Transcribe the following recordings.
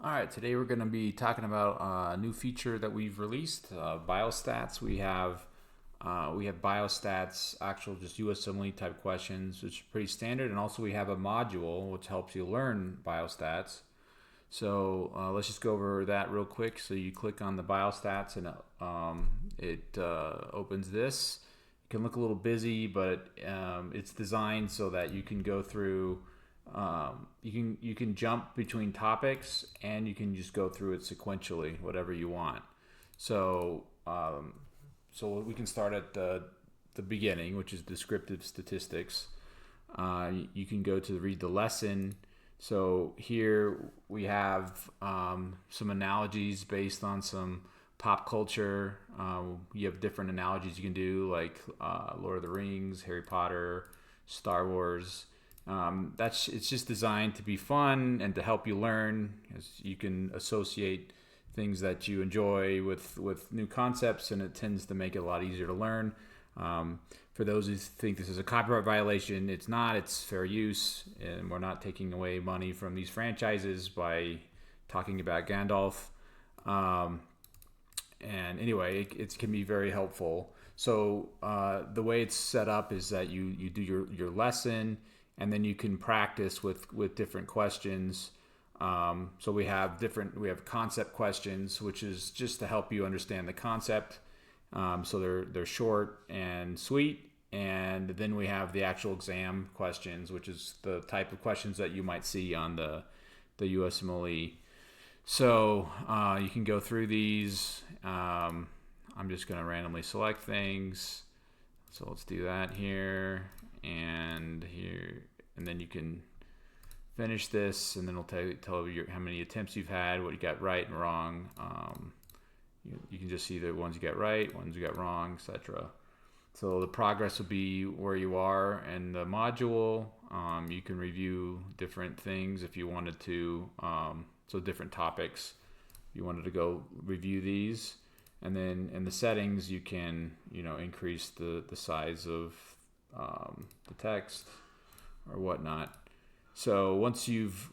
All right, today we're going to be talking about a new feature that we've released, Biostats. We have Biostats, actual just USMLE type questions, which is pretty standard, and also we have a module which helps you learn Biostats. So let's just go over that real quick. So you click on the Biostats, and it opens this. It can look a little busy, but it's designed so that you can go through. You can jump between topics, and you can just go through it sequentially, whatever you want. So we can start at the beginning, which is descriptive statistics. You can go to read the lesson. So here we have some analogies based on some pop culture. You have different analogies you can do, like Lord of the Rings, Harry Potter, Star Wars. It's just designed to be fun and to help you learn, as you can associate things that you enjoy with new concepts, and it tends to make it a lot easier to learn. For those who think this is a copyright violation, it's not. It's fair use, and we're not taking away money from these franchises by talking about Gandalf. And anyway, it can be very helpful. So the way it's set up is that you do your lesson, and then you can practice with different questions. So we have concept questions, which is just to help you understand the concept. So they're short and sweet. And then we have the actual exam questions, which is the type of questions that you might see on the USMLE. So you can go through these. I'm just going to randomly select things. So let's do that here and here, and then you can finish this, and then it'll tell you how many attempts you've had, what you got right and wrong. You can just see the ones you got right, ones you got wrong, etc. So the progress will be where you are in the module. You can review different things if you wanted to, so different topics. If you wanted to go review these. And then in the settings, you can increase the size of the text or whatnot. So once you've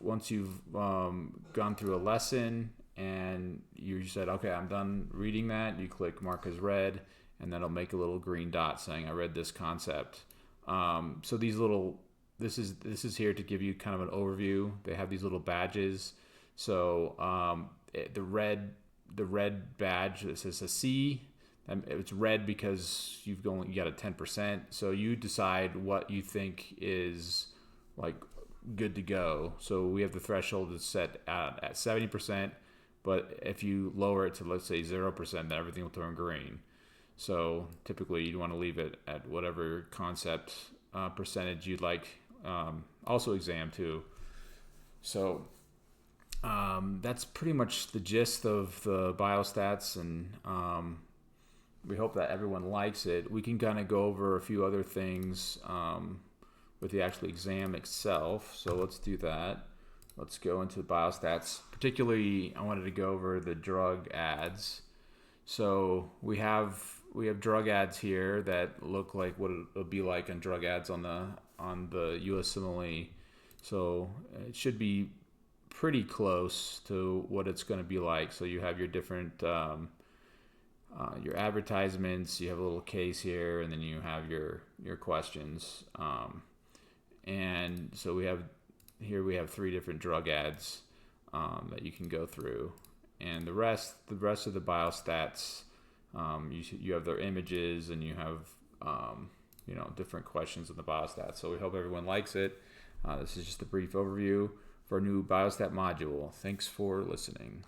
gone through a lesson and you said, okay, I'm done reading that, you click mark as read, and that'll make a little green dot saying I read this concept. So this is here to give you kind of an overview. They have these little badges. So the red badge that says a C, it's red because you got a 10%. So you decide what you think is like good to go. So we have the threshold that's set at 70%, but if you lower it to, let's say, 0%, then everything will turn green. So typically you'd want to leave it at whatever concept percentage you'd like. Also exam too. So that's pretty much the gist of the biostats, and we hope that everyone likes it. We can kind of go over a few other things with the actual exam itself. So let's do that. Let's go into the biostats. Particularly, I wanted to go over the drug ads. So we have drug ads here that look like what it'll be like on drug ads on the USMLE. So it should be pretty close to what it's going to be like. So you have your different your advertisements, you have a little case here, and then you have your questions. And so we have 3 different drug ads that you can go through, and the rest of the biostats, you have their images, and you have different questions in the biostats. So we hope everyone likes it. This is just a brief overview for a new biostat module. Thanks for listening.